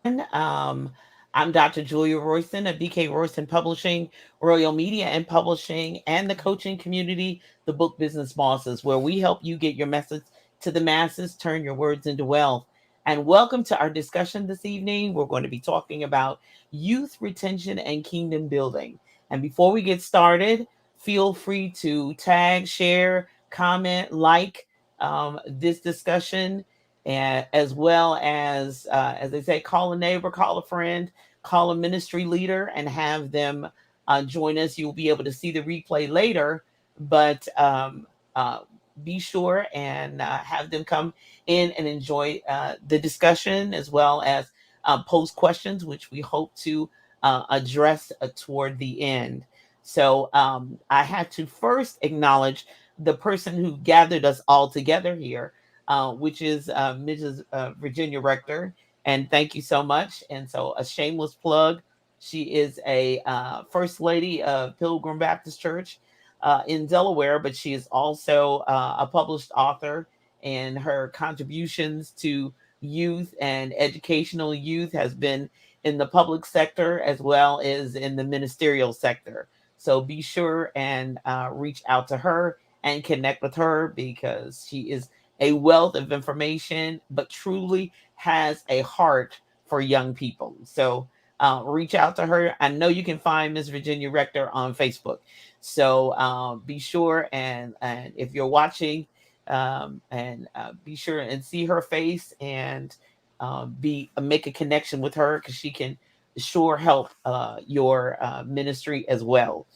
Um, I'm Dr. Julia Royston of BK Royston Publishing, Royal Media and Publishing, and the coaching community, the Book Business Bosses, where we help you get your message to the masses, turn your words into wealth. And welcome to our discussion this evening. We're going to be talking about youth retention and kingdom building. And before we get started, feel free to tag, share, comment, like this discussion, and as well as they say, call a neighbor, call a friend, call a ministry leader, and have them join us. You'll be able to see the replay later, but uh, be sure and have them come in and enjoy the discussion, as well as pose questions, which we hope to address toward the end. So I had to first acknowledge the person who gathered us all together here, which is Mrs. Virginia Rector. And thank you so much. And so, a shameless plug, she is a First Lady of Pilgrim Baptist Church in Delaware, but she is also a published author, and her contributions to youth and educational youth has been in the public sector as well as in the ministerial sector. So be sure and reach out to her and connect with her, because she is a wealth of information, but truly has a heart for young people. So reach out to her. I know you can find Miss Virginia Rector on Facebook. So be sure and if you're watching, and be sure and see her face and be make a connection with her, because she can sure help your ministry as well.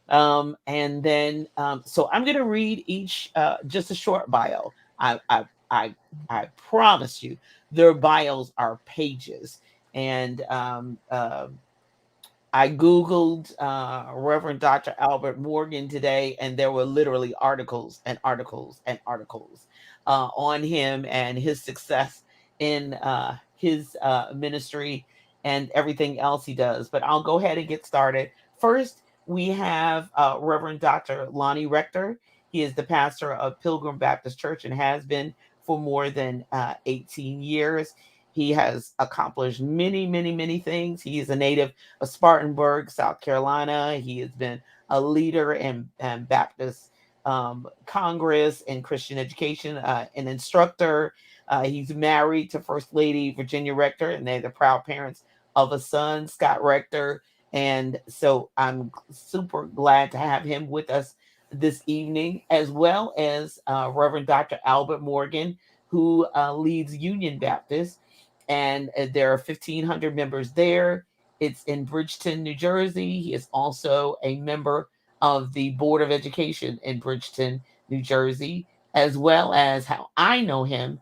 And then, so I'm going to read each, just a short bio. I, I, I, I promise you, their bios are pages. And I Googled Reverend Dr. Albert Morgan today, and there were literally articles and articles and articles on him and his success in his ministry and everything else he does. But I'll go ahead and get started. First, we have Reverend Dr. Lonnie Rector. He is the pastor of Pilgrim Baptist Church and has been for more than 18 years. He has accomplished many, many, many things. He is a native of Spartanburg, South Carolina. He has been a leader in Baptist Congress and Christian education, an instructor. He's married to First Lady Virginia Rector, and they're the proud parents of a son, Scott Rector. And so I'm super glad to have him with us this evening, as well as Reverend Dr. Albert Morgan, who leads Union Baptist, and there are 1,500 members there. It's in Bridgeton, New Jersey. He is also a member of the Board of Education in Bridgeton, New Jersey, as well as how I know him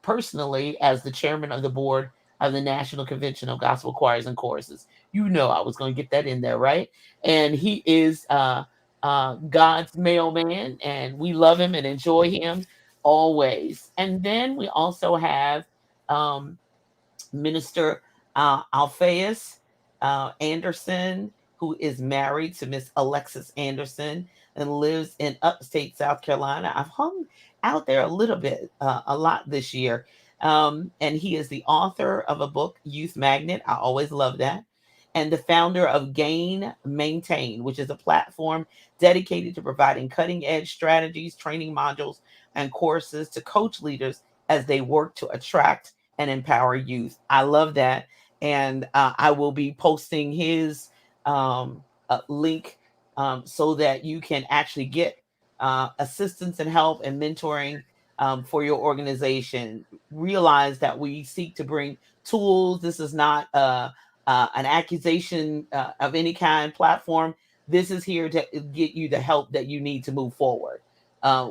personally as the chairman of the board of the National Convention of Gospel Choirs and Choruses. You know, I was going to get that in there, right? And he is God's mailman, and we love him and enjoy him always. And then we also have um, Minister Alphaeus Anderson, who is married to Miss Alexis Anderson and lives in upstate South Carolina. I've hung out there a little bit, a lot this year. And he is the author of a book, Youth Magnet. I always love that. And the founder of Gain Maintain, which is a platform dedicated to providing cutting edge strategies, training modules, and courses to coach leaders as they work to attract and empower youth. I love that. And I will be posting his link so that you can actually get assistance and help and mentoring for your organization. Realize that we seek to bring tools. This is not an accusation of any kind platform. This is here to get you the help that you need to move forward.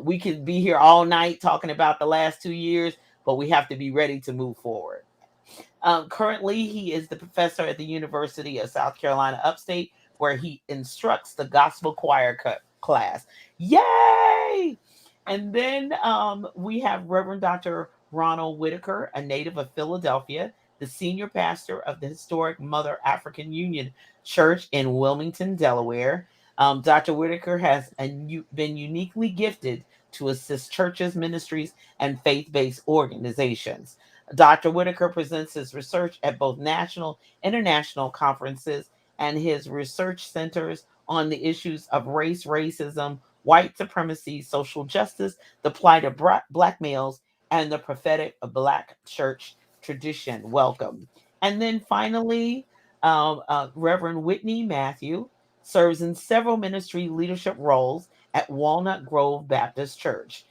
We could be here all night talking about the last 2 years, but we have to be ready to move forward. Currently, he is the professor at the University of South Carolina Upstate, where he instructs the gospel choir class. Yay! And then we have Reverend Dr. Ronald Whitaker, a native of Philadelphia, the senior pastor of the historic Mother African Union Church in Wilmington, Delaware. Dr. Whitaker has been uniquely gifted to assist churches, ministries, and faith based organizations. Dr. Whitaker presents his research at both national and international conferences, and his research centers on the issues of race, racism, white supremacy, social justice, the plight of black males, and the prophetic black church tradition. Welcome. And then finally, Reverend Whitney Matthew serves in several ministry leadership roles at Walnut Grove Baptist Church.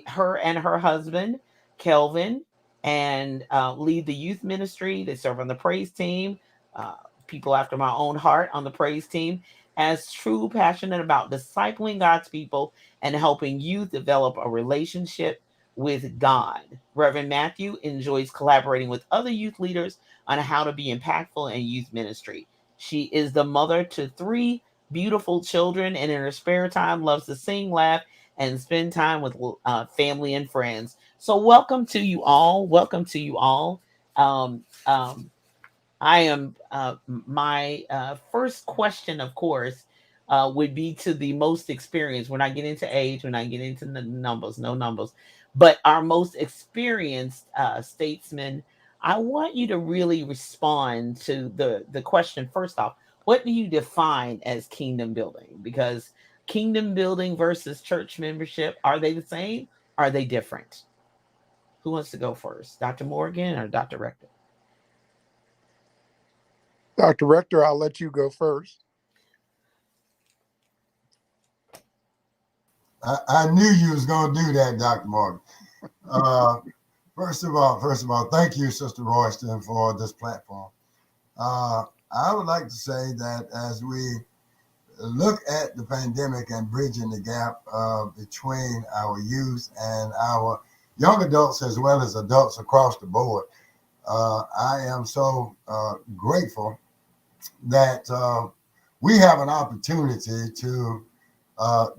Her and her husband, Kelvin, and lead the youth ministry. They serve on the praise team, uh, people after my own heart on the praise team, as true passionate about discipling God's people and helping youth develop a relationship with God. Reverend Matthew enjoys collaborating with other youth leaders on how to be impactful in youth ministry. She is the mother to three beautiful children, and in her spare time loves to sing, laugh, and spend time with family and friends. So, welcome to you all. Welcome to you all. Um, um, I am my first question, of course, would be to the most experienced. We're not getting into age, we're not getting into the numbers, no numbers, but our most experienced statesman. I want you to really respond to the question first off. What do you define as kingdom building? Because kingdom building versus church membership, are they the same? Are they different? Who wants to go first, Dr. Morgan or Dr. Rector? Dr. Rector, I'll let you go first. I knew you was going to do that, Dr. Morgan. First of all, thank you, Sister Royston, for this platform. I would like to say that as we look at the pandemic and bridging the gap between our youth and our young adults as well as adults across the board, I am so grateful that we have an opportunity to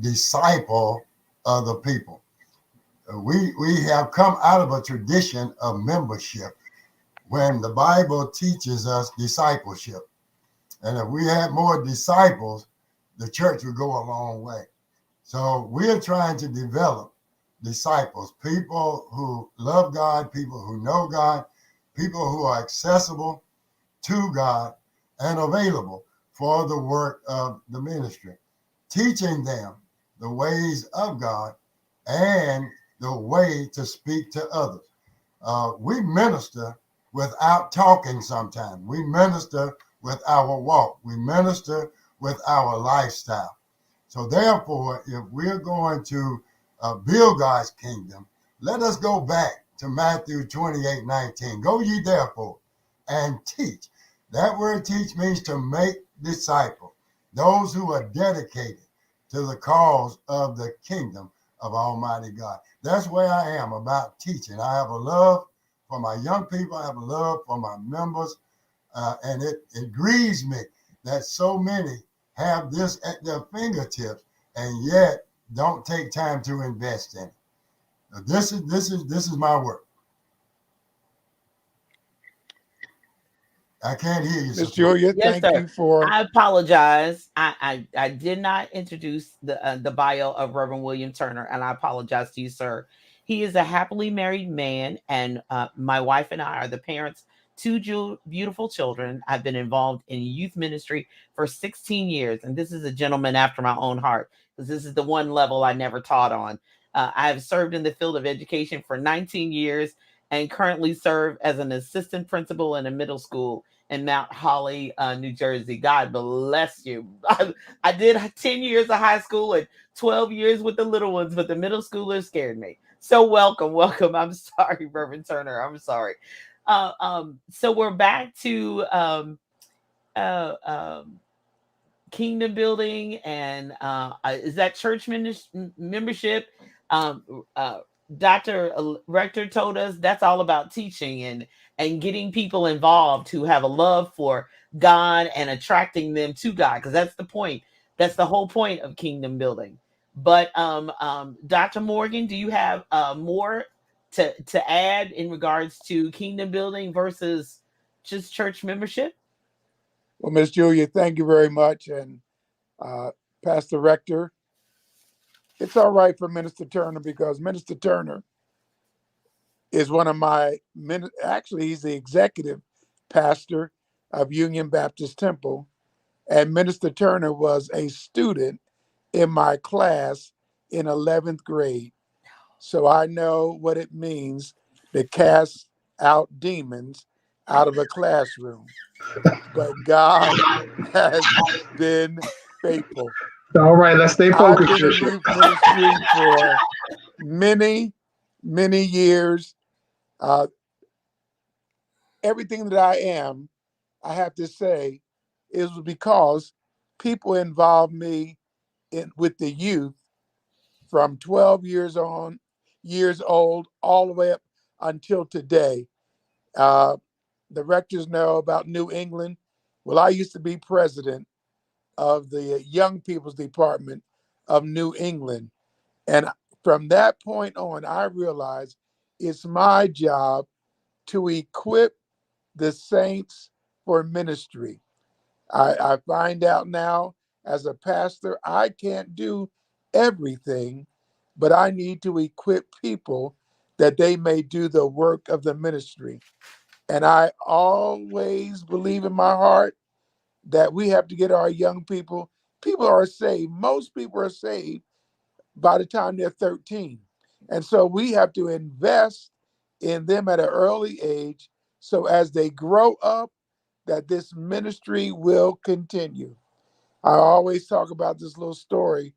disciple other people. We have come out of a tradition of membership when the Bible teaches us discipleship. And if we had more disciples, the church would go a long way. So we're trying to develop disciples, people who love God, people who know God, people who are accessible to God and available for the work of the ministry, teaching them the ways of God and the way to speak to others. We minister without talking sometimes. We minister with our walk. We minister with our lifestyle. So therefore, if we're going to build God's kingdom, let us go back to Matthew 28:19. Go ye therefore and teach. That word teach means to make disciples, those who are dedicated to the cause of the kingdom of Almighty God. That's where I am about teaching. I have a love for my young people. I have a love for my members. And it grieves me that so many have this at their fingertips and yet don't take time to invest in it. Now, this is my work. I can't hear you, Miss Sister. Julia, Yes, thank sir. you for. I apologize. I did not introduce the bio of Reverend William Turner, and I apologize to you, sir. He is a happily married man, and my wife and I are the parents two beautiful children. I've been involved in youth ministry for 16 years, and this is a gentleman after my own heart because this is the one level I never taught on. I have served in the field of education for 19 years and currently serve as an assistant principal in a middle school in Mount Holly, New Jersey. God bless you. I did 10 years of high school and 12 years with the little ones, but the middle schoolers scared me. So welcome, welcome. I'm sorry, Reverend Turner. I'm sorry. So we're back to uh, um, kingdom building, and is that church membership? Um, uh, Dr. Rector told us that's all about teaching and getting people involved who have a love for God and attracting them to God, because that's the point. That's the whole point of kingdom building. But Dr. Morgan, do you have more to add in regards to kingdom building versus just church membership? Well, Miss Julia, thank you very much. And uh, Pastor Rector, it's all right for Minister Turner because Minister Turner is one of my actually he's the executive pastor of Union Baptist Temple, and Minister Turner was a student in my class in 11th grade. So I know what it means to cast out demons out of a classroom. But God has been faithful. All right, let's stay I've focused, been in Bishop. youth ministry for many, many years. Uh, everything that I am, I have to say, is because people involved me with the youth from 12 years old, all the way up until today. Uh, the rectors know about New England. Well, I used to be president of the Young People's Department of New England. And from that point on, I realized it's my job to equip the saints for ministry. I find out now as a pastor, I can't do everything, but I need to equip people that they may do the work of the ministry. And I always believe in my heart that we have to get our young people are saved. Most people are saved by the time they're 13. And so we have to invest in them at an early age so as they grow up, that this ministry will continue. I always talk about this little story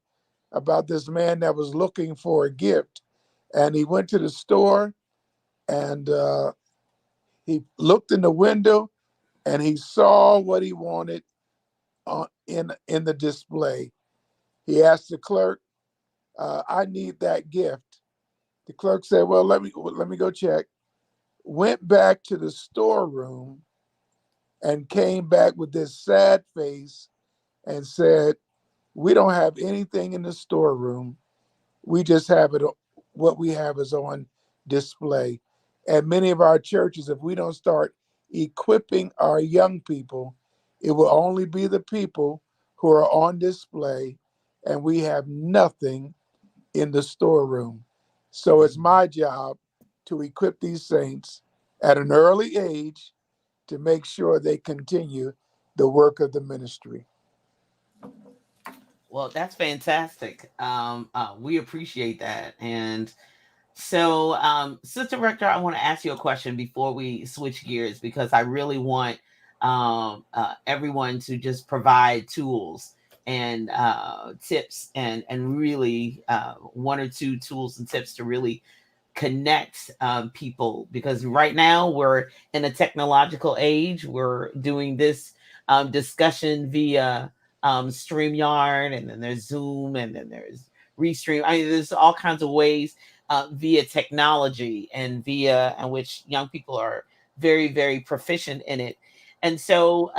about this man that was looking for a gift, and he went to the store, and he looked in the window and he saw what he wanted in the display. He asked the clerk, "I need that gift." The clerk said, "Well, let me go check." Went back to the storeroom and came back with this sad face and said, "We don't have anything in the storeroom. We just have it. What we have is on display." And many of our churches, if we don't start equipping our young people, it will only be the people who are on display, and we have nothing in the storeroom. So it's my job to equip these saints at an early age to make sure they continue the work of the ministry. Well, that's fantastic. We appreciate that. And so, Sister Rector, I want to ask you a question before we switch gears, because I really want everyone to just provide tools and tips, and really one or two tools and tips to really connect people, because right now we're in a technological age. We're doing this discussion via StreamYard, and then there's Zoom, and then there's Restream. I mean, there's all kinds of ways via technology and via in which young people are very, very proficient in it. And so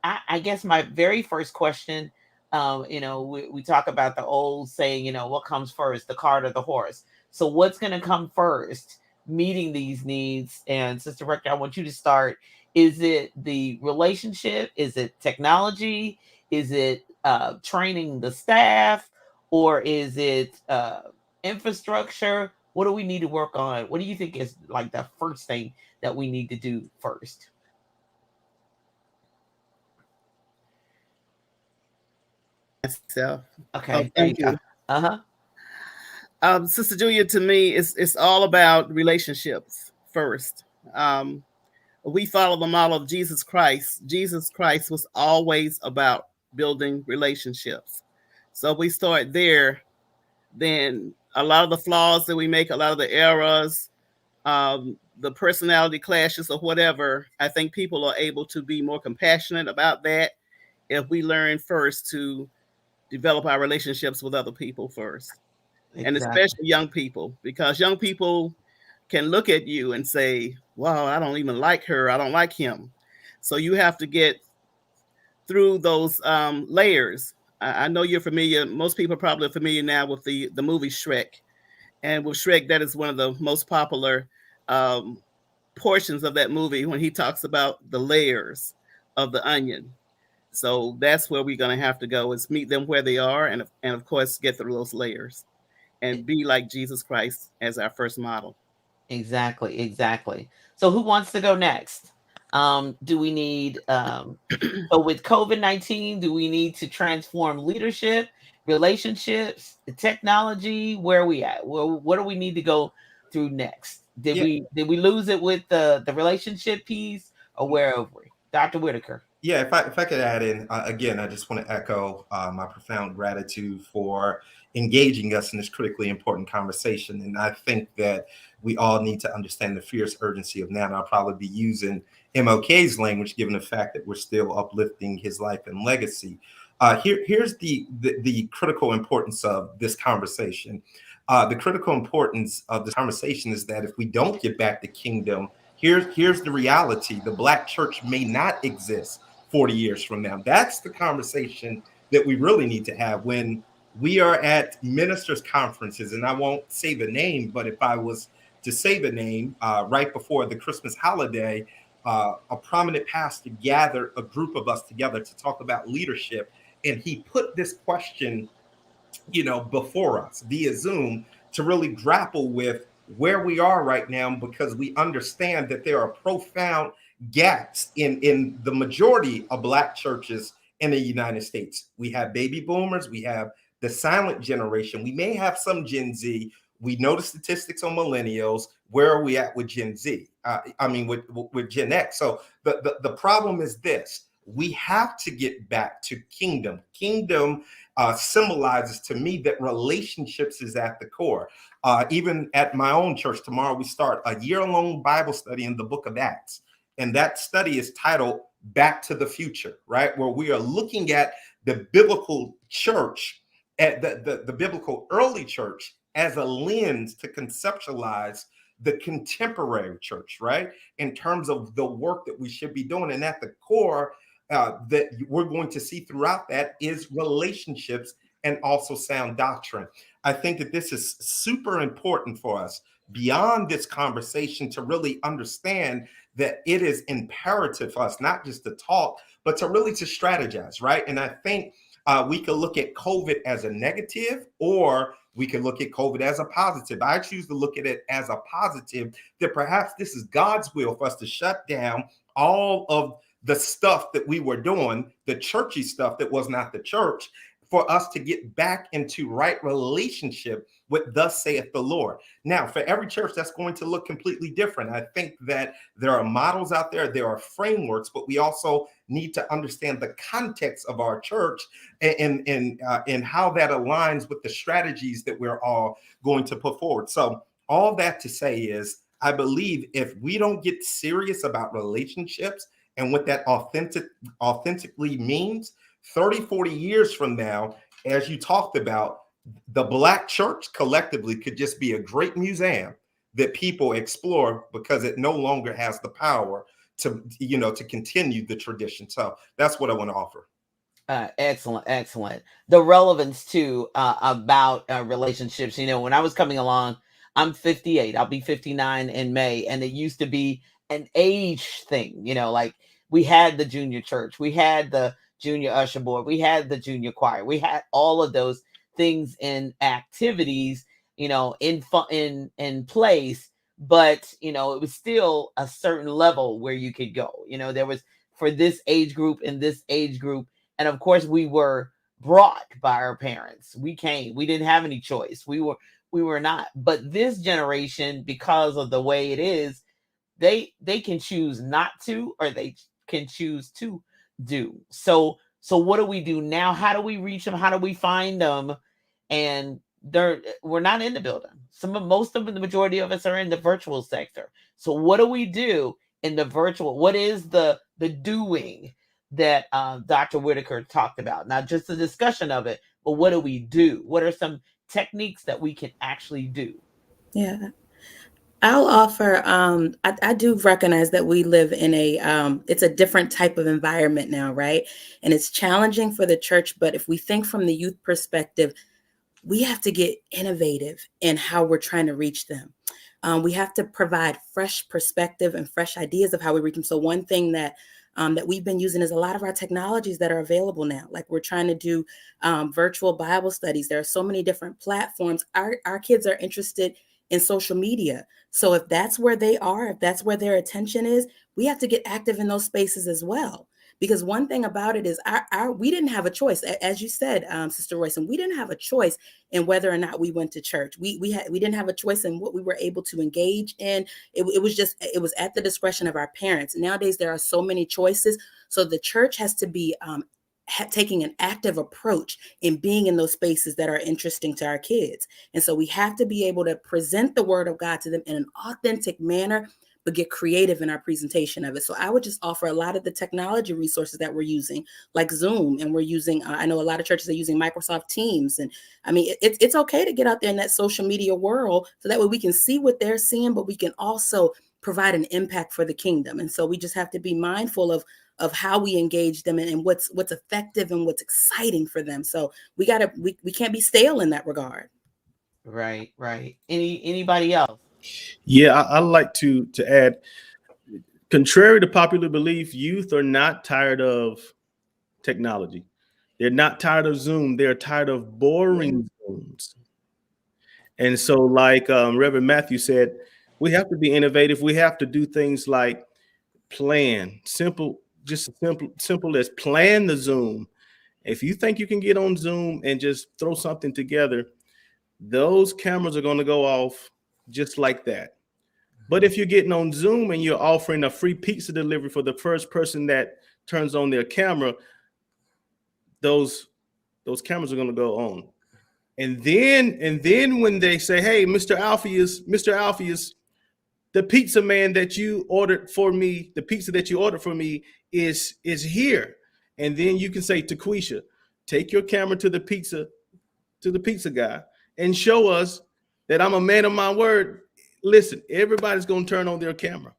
I guess my very first question, we talk about the old saying, what comes first, the cart or the horse? So what's going to come first, meeting these needs? And Sister Rector, I want you to start. Is it the relationship? Is it technology? Is it training the staff? Or is it infrastructure? What do we need to work on? What do you think is like the first thing that we need to do first? Myself. Oh, Okay, there you thank go. you. Uh-huh. Sister Julia, to me, it's all about relationships first. We follow the model of Jesus Christ. Jesus Christ was always about building relationships. So we start there, then a lot of the flaws that we make, a lot of the errors, the personality clashes or whatever, I think people are able to be more compassionate about that if we learn first to develop our relationships with other people first. And Exactly. especially young people, because young people can look at you and say, wow, I don't even like her, I don't like him. So you have to get through those layers. I know you're familiar, most people are probably familiar now with the movie Shrek. And with Shrek, that is one of the most popular um, portions of that movie when he talks about the layers of the onion. So that's where we're going to have to go, is meet them where they are, and of course get through those layers and be like Jesus Christ as our first model. Exactly, exactly. So who wants to go next? Do we need so with COVID-19, do we need to transform leadership, relationships, technology? Where are we at? Well, what do we need to go through next? Yeah, Did we lose it with the relationship piece, or where are we? Dr. Whitaker. yeah. If I could add in again, I just want to echo my profound gratitude for engaging us in this critically important conversation. And I think that we all need to understand the fierce urgency of now. And I'll probably be using MLK's language, given the fact that we're still uplifting his life and legacy. Here's the critical importance of this conversation. The critical importance of this conversation is that if we don't get back the kingdom, here's the reality: the Black church may not exist 40 years from now. That's the conversation that we really need to have when we are at ministers' conferences. And I won't say the name, but if I was to say the name right before the Christmas holiday, a prominent pastor gathered a group of us together to talk about leadership. And he put this question, before us via Zoom to really grapple with where we are right now, because we understand that there are profound gaps in the majority of Black churches in the United States. We have baby boomers, we have the silent generation, we may have some Gen Z. We know the statistics on millennials. Where are we at with Gen Z? With Gen X. So the problem is this: we have to get back to kingdom. Kingdom symbolizes to me that relationships is at the core. Even at my own church, tomorrow we start a year-long Bible study in the book of Acts. And that study is titled Back to the Future, right? Where we are looking at the biblical church, at the biblical early church, as a lens to conceptualize the contemporary church, right? In terms of the work that we should be doing. And at the core, that we're going to see throughout that is relationships and also sound doctrine. I think that this is super important for us beyond this conversation to really understand that it is imperative for us not just to talk, but to really to strategize, right? And I think we could look at COVID as a negative, or we can look at COVID as a positive. I choose to look at it as a positive, that perhaps this is God's will for us to shut down all of the stuff that we were doing, the churchy stuff that was not the church, for us to get back into right relationship with thus saith the Lord. Now, for every church, that's going to look completely different. I think that there are models out there, there are frameworks, but we also need to understand the context of our church and how that aligns with the strategies that we're all going to put forward. So all that to say is, I believe if we don't get serious about relationships and what that authentically means, 30, 40 years from now, as you talked about, the Black church collectively could just be a great museum that people explore because it no longer has the power to continue the tradition. So that's what I want to offer. Excellent, excellent. The relevance too about relationships. When I was coming along, I'm 58. I'll be 59 in May, and it used to be an age thing. Like we had the junior church, we had the junior usher board, we had the junior choir, we had all of those things and activities, in place. But it was still a certain level where you could go. There was for this age group and this age group. And of course, we were brought by our parents. We came. We didn't have any choice. We were not. But this generation, because of the way it is, they can choose not to, or they can choose to do. So what do we do now? How do we reach them? How do we find them? And we're not in the building. Most of them, the majority of us are in the virtual sector. So what do we do in the virtual? What is the doing that Dr. Whitaker talked about? Not just the discussion of it, but what do we do? What are some techniques that we can actually do? Yeah, I'll offer. I do recognize that we live in it's a different type of environment now, right? And it's challenging for the church. But if we think from the youth perspective, we have to get innovative in how we're trying to reach them. We have to provide fresh perspective and fresh ideas of how we reach them. So one thing that we've been using is a lot of our technologies that are available now. Like we're trying to do virtual Bible studies. There are so many different platforms. Our kids are interested in social media. So if that's where they are, if that's where their attention is, we have to get active in those spaces as well. Because one thing about it is we didn't have a choice, as you said, Sister Royce, and we didn't have a choice in whether or not we went to church. We didn't have a choice in what we were able to engage in. It was at the discretion of our parents. Nowadays, there are so many choices. So the church has to be taking an active approach in being in those spaces that are interesting to our kids. And so we have to be able to present the word of God to them in an authentic manner, but get creative in our presentation of it. So I would just offer a lot of the technology resources that we're using, like Zoom, and we're using, I know a lot of churches are using Microsoft Teams. And I mean, it's okay to get out there in that social media world so that way we can see what they're seeing, but we can also provide an impact for the kingdom. And so we just have to be mindful of how we engage them and what's effective and what's exciting for them. So we can't be stale in that regard. Right. Anybody else? Yeah, I like to add, contrary to popular belief, youth are not tired of technology. They're not tired of Zoom. They're tired of boring Zooms. And so, like Reverend Matthew said, we have to be innovative. We have to do things like plan, simple as plan the Zoom. If you think you can get on Zoom and just throw something together, those cameras are going to go off just like that. But if you're getting on Zoom and you're offering a free pizza delivery for the first person that turns on their camera, those cameras are going to go on. And then when they say, "Hey, Mr. Alpheus, the pizza man that you ordered for me, the pizza that you ordered for me is here." And then you can say to Quisha, "Take your camera to the pizza guy and show us that I'm a man of my word." Listen, everybody's going to turn on their camera.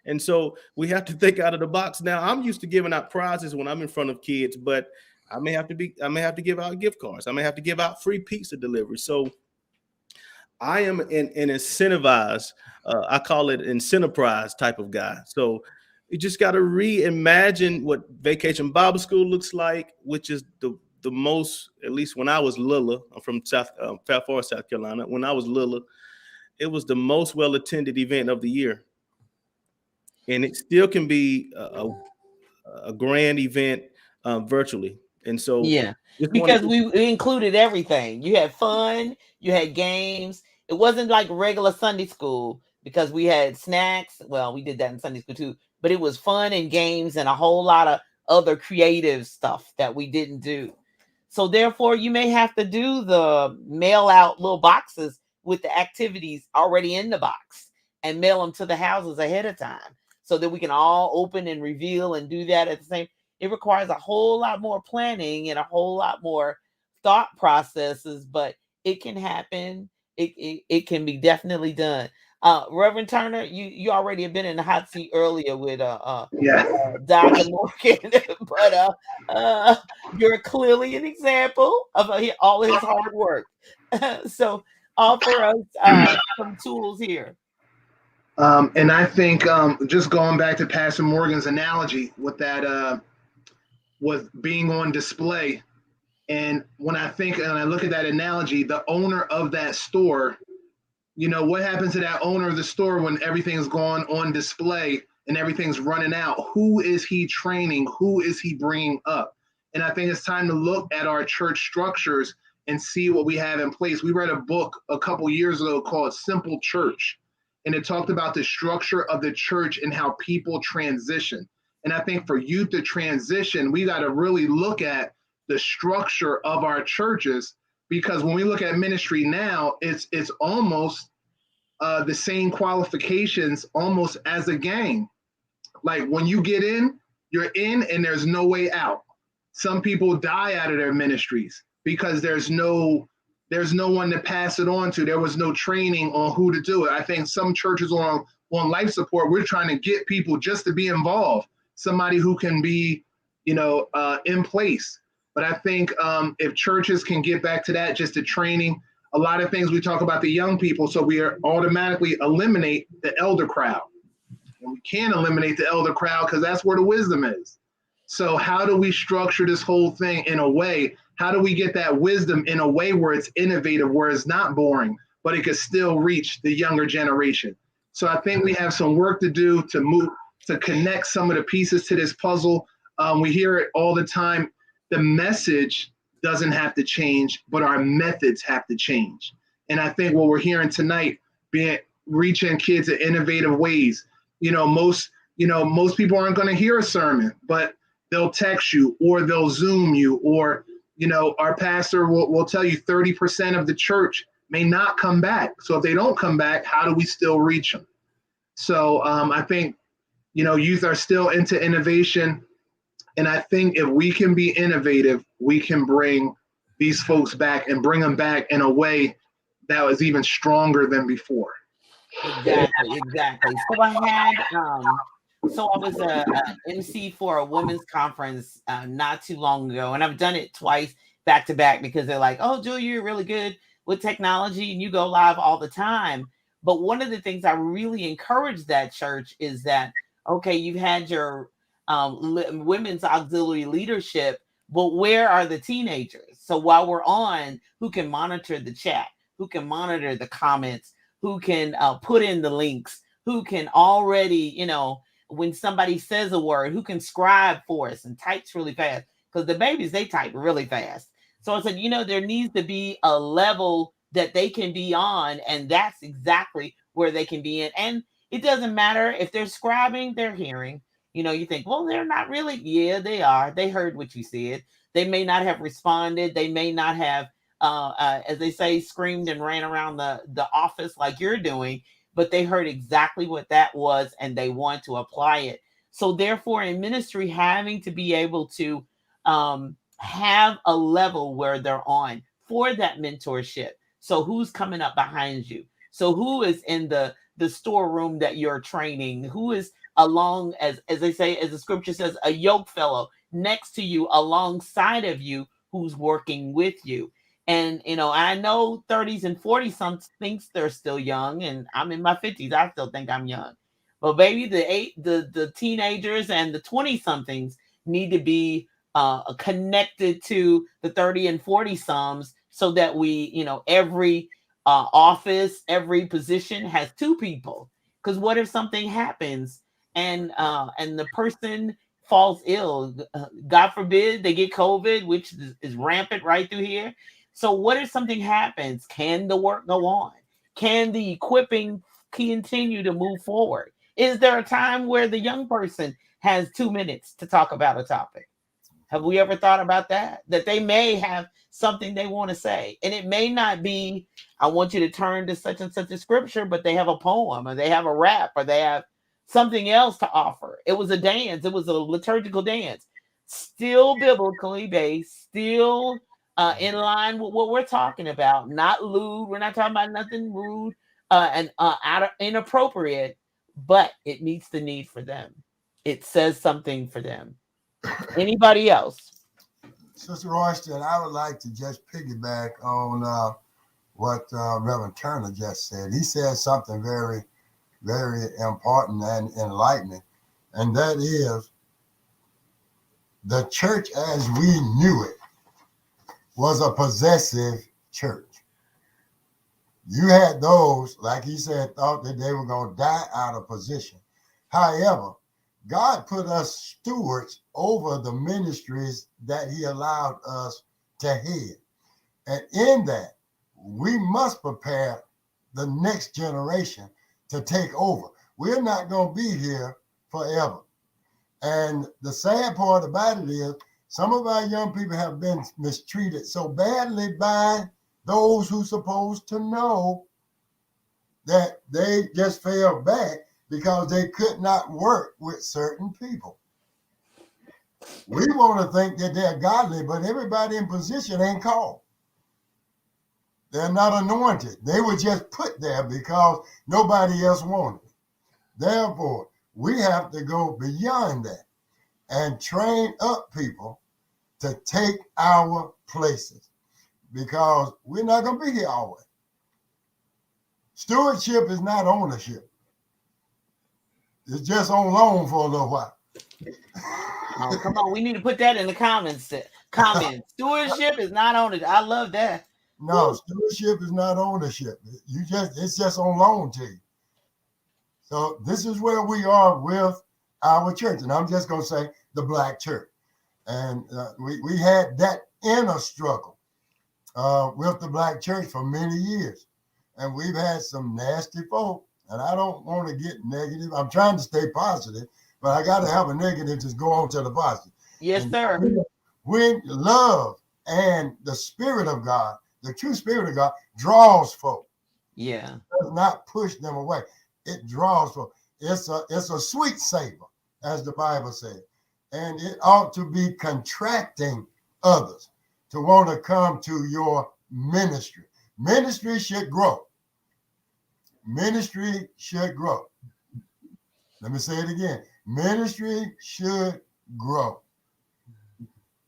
And so we have to think out of the box. Now, I'm used to giving out prizes when I'm in front of kids, but I may have to give out gift cards. I may have to give out free pizza delivery. So I am an incentivized, I call it incentivized type of guy. So you just got to reimagine what Vacation Bible School looks like, which is the most, at least when I was little. I'm from Fat Forest, South Carolina. When I was little, it was the most well-attended event of the year. And it still can be a grand event virtually. And so Yeah, because we included everything. You had fun, you had games. It wasn't like regular Sunday school because we had snacks. Well, we did that in Sunday school too, but it was fun and games and a whole lot of other creative stuff that we didn't do. So therefore, you may have to do the mail out little boxes with the activities already in the box and mail them to the houses ahead of time so that we can all open and reveal and do that at the same. It requires a whole lot more planning and a whole lot more thought processes, but it can happen. It can be definitely done. Reverend Turner, you already have been in the hot seat earlier with Dr. Morgan, but you're clearly an example of all his hard work. So offer us some tools here. And I think just going back to Pastor Morgan's analogy with that with being on display. And when I think and I look at that analogy, the owner of that store, you know, what happens to that owner of the store when everything's gone on display and everything's running out? Who is he training? Who is he bringing up? And I think it's time to look at our church structures and see what we have in place. We read a book a couple years ago called Simple Church, and it talked about the structure of the church and how people transition. And I think for youth to transition, we got to really look at the structure of our churches, because when we look at ministry now, it's almost the same qualifications almost as a gang. Like when you get in, you're in and there's no way out. Some people die out of their ministries because there's no one to pass it on to. There was no training on who to do it. I think some churches on life support, we're trying to get people just to be involved. Somebody who can be, in place. But I think if churches can get back to that, just to training, a lot of things we talk about the young people, so we automatically eliminate the elder crowd. And we can't eliminate the elder crowd because that's where the wisdom is. So how do we structure this whole thing in a way? How do we get that wisdom in a way where it's innovative, where it's not boring, but it could still reach the younger generation. So I think we have some work to do to connect some of the pieces to this puzzle. We hear it all the time. The message doesn't have to change, but our methods have to change. And I think what we're hearing tonight, reaching kids in innovative ways. Most people aren't going to hear a sermon, but they'll text you or they'll Zoom you, or our pastor will tell you 30% of the church may not come back. So if they don't come back, how do we still reach them? So I think youth are still into innovation. And I think if we can be innovative, we can bring these folks back and bring them back in a way that was even stronger than before. Exactly. So I had, I was a MC for a women's conference not too long ago, and I've done it twice back to back because they're like, "Oh, Julia, you're really good with technology and you go live all the time." But one of the things I really encourage that church is that, okay, you've had your women's auxiliary leadership, but where are the teenagers? So while we're on, who can monitor the chat, who can monitor the comments, who can put in the links, who can already, when somebody says a word, who can scribe for us and types really fast, because the babies, they type really fast. So I said, there needs to be a level that they can be on, and that's exactly where they can be in. And it doesn't matter if they're scribing, they're hearing. You think, well, they're not really. Yeah, they are. They heard what you said. They may not have responded. They may not have, as they say, screamed and ran around the office like you're doing, but they heard exactly what that was and they want to apply it. So therefore, in ministry, having to be able to have a level where they're on for that mentorship. So who's coming up behind you? So who is in the storeroom that you're training? Who is along, as they say, as the scripture says, a yoke fellow next to you, alongside of you, who's working with you. And I know 30s and 40s some thinks they're still young, and I'm in my 50s. I still think I'm young, but baby, the teenagers and the 20 somethings need to be connected to the 30 and 40 sums, so that we, every office, every position has two people. Because what if something happens and the person falls ill? God forbid they get COVID, which is rampant right through here. So what if something happens? Can the work go on? Can the equipping continue to move forward? Is there a time where the young person has 2 minutes to talk about a topic? Have we ever thought about that? That they may have something they want to say. And it may not be, I want you to turn to such and such a scripture, but they have a poem, or they have a rap, or they have something else to offer. It was a dance. It was a liturgical dance. Still biblically based, still in line with what we're talking about. Not lewd. We're not talking about nothing rude and inappropriate, but it meets the need for them. It says something for them. Anybody else? Sister Royston, I would like to just piggyback on what Reverend Turner just said. He said something very, very important and enlightening, and that is the church as we knew it was a possessive church. You had those, like he said, thought that they were going to die out of position. However, God put us stewards over the ministries that he allowed us to head. And in that, we must prepare the next generation to take over. We're not going to be here forever. And the sad part about it is some of our young people have been mistreated so badly by those who supposed to know, that they just fell back because they could not work with certain people. We want to think that they're godly, but everybody in position ain't called. They're not anointed. They were just put there because nobody else wanted it. Therefore, we have to go beyond that and train up people to take our places, because we're not going to be here always. Stewardship is not ownership. It's just on loan for a little while. Oh, come on. We need to put that in the comments. Stewardship is not ownership. I love that. No, stewardship is not ownership. It's just on loan to you. So this is where we are with our church. And I'm just going to say the Black church. And we had that inner struggle with the Black church for many years. And we've had some nasty folk. And I don't want to get negative. I'm trying to stay positive, but I got to have a negative to go on to the positive. Yes, and sir. When love and the Spirit of God, the true Spirit of God, draws folk. Yeah. It does not push them away. It draws folk. It's a sweet savor, as the Bible says. And it ought to be contracting others to want to come to your ministry. Ministry should grow. Ministry should grow. Let me say it again. Ministry should grow.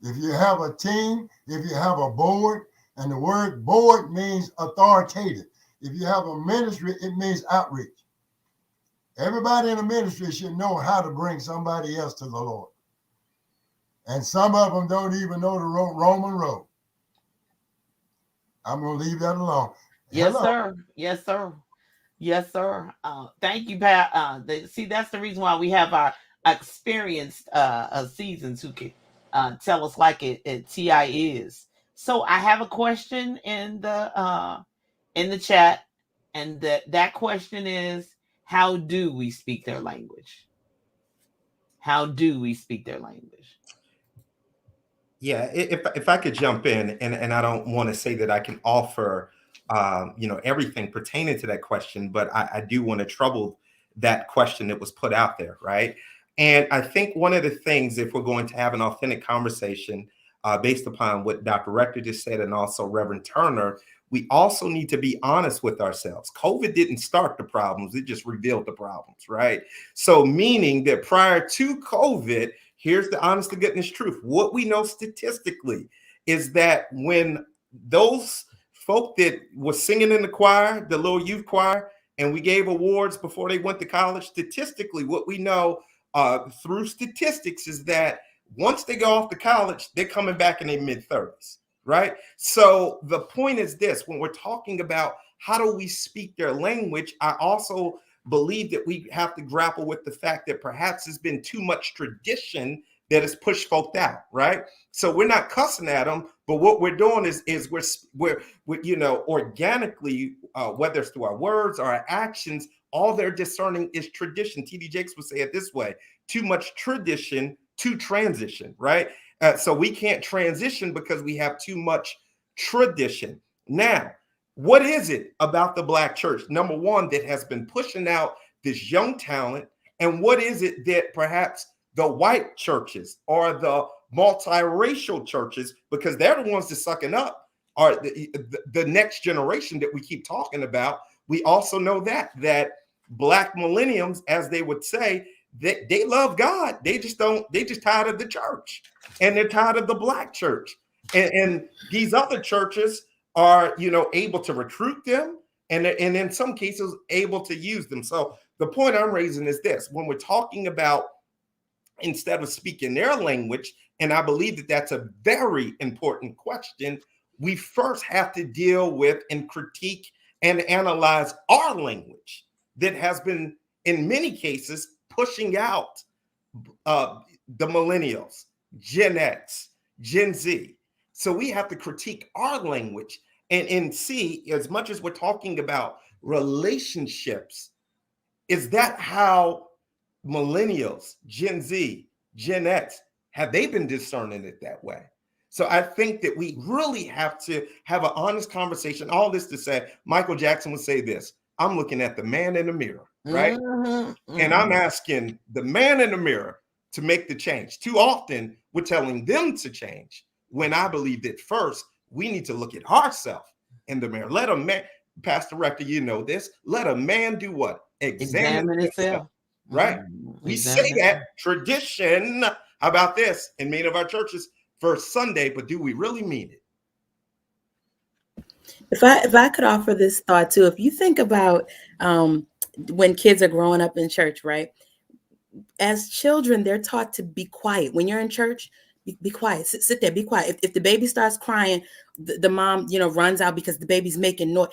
If you have a team, if you have a board, and the word board means authoritative. If you have a ministry, it means outreach. Everybody in the ministry should know how to bring somebody else to the Lord. And some of them don't even know the Roman road. I'm going to leave that alone. Yes, Hello. sir. Yes, sir. Yes, sir. Thank you, Pat. See, that's the reason why we have our experienced seasons who can tell us like it TI is. So I have a question in the chat, and that question is, how do we speak their language? How do we speak their language? Yeah, if I could jump in, and I don't want to say that I can offer everything pertaining to that question, but I do want to trouble that question that was put out there, right? And I think one of the things, if we're going to have an authentic conversation based upon what Dr. Rector just said, and also Reverend Turner, we also need to be honest with ourselves. COVID didn't start the problems, it just revealed the problems, right? So meaning that prior to COVID, here's the honest to goodness truth. What we know statistically is that when those folk that was singing in the choir, the little youth choir, and we gave awards before they went to college, statistically, what we know through statistics is that once they go off to college, they're coming back in their mid-30s, right? So the point is this: when we're talking about how do we speak their language, I also believe that we have to grapple with the fact that perhaps there's been too much tradition that has pushed folk out, right? So we're not cussing at them, but what we're doing is we're organically, whether it's through our words or our actions, all they're discerning is tradition. T.D. Jakes would say it this way: too much tradition to transition, right? So we can't transition because we have too much tradition. Now, what is it about the Black church, number one, that has been pushing out this young talent? And what is it that perhaps the white churches or the multiracial churches, because they're the ones that sucking up, are the next generation that we keep talking about? We also know that Black millenniums, as they would say, they love God. They just tired of the church, and they're tired of the Black church. And these other churches are, able to recruit them, and in some cases able to use them. So the point I'm raising is this: when we're talking about, instead of speaking their language, and I believe that that's a very important question, we first have to deal with and critique and analyze our language that has been, in many cases, pushing out the millennials, Gen X, Gen Z. So we have to critique our language and see, as much as we're talking about relationships, is that how millennials, Gen Z, Gen X, have they been discerning it that way? So I think that we really have to have an honest conversation. All this to say, Michael Jackson would say this: I'm looking at the man in the mirror, right? And I'm asking the man in the mirror to make the change. Too often, we're telling them to change, when I believe that first, we need to look at ourselves in the mirror. Let a man, Pastor Rector, you know this, let a man do what? Examine himself, right? We say that tradition. How about this? In many of our churches, first Sunday, but do we really mean it? If I could offer this thought too, if you think about when kids are growing up in church, right? As children, they're taught to be quiet. When you're in church, Be quiet. Sit there. Be quiet. If the baby starts crying, the mom, runs out because the baby's making noise.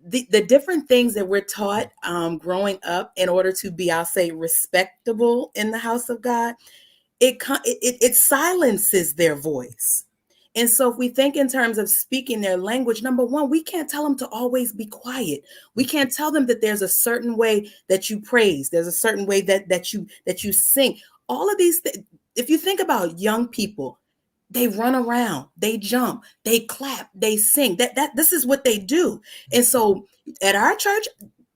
The different things that we're taught growing up in order to be, I'll say, respectable in the house of God, it silences their voice. And so if we think in terms of speaking their language, number one, we can't tell them to always be quiet. We can't tell them that there's a certain way that you praise. There's a certain way that you sing. All of these things, if you think about young people, they run around, they jump, they clap, they sing. This is what they do. And so at our church,